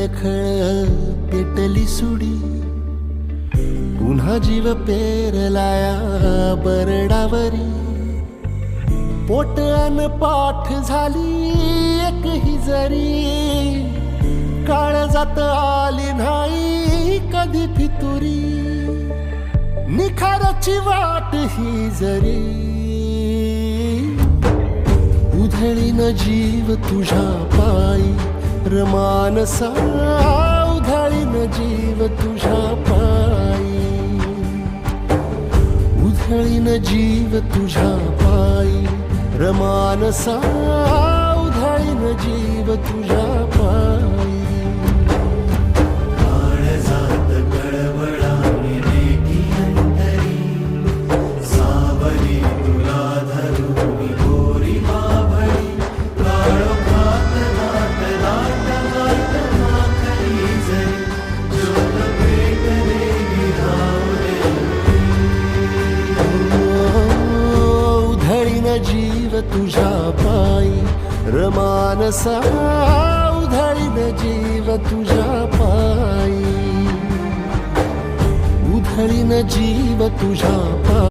खळ पेटली सुडी, पुन्हा जीव पेरलाया बरडावरी. पोट अन पाठ झाली एक ही जरी, काळजात आली नाही कधी फितुरी. निखाराची वाट ही जरी, उधळीन जीव तुझ्या पायी रमानसा. उधळीन जीव तुझ्या पायी, उधळीन जीव तुझ्या पायी रमानसा. उधळीन जीव तुझ्या पायी. जीव तुझ्या पायी रमानसा. उधळीन जीव तुझ्या पायी, उधळीन जीव तुझ्या पायी.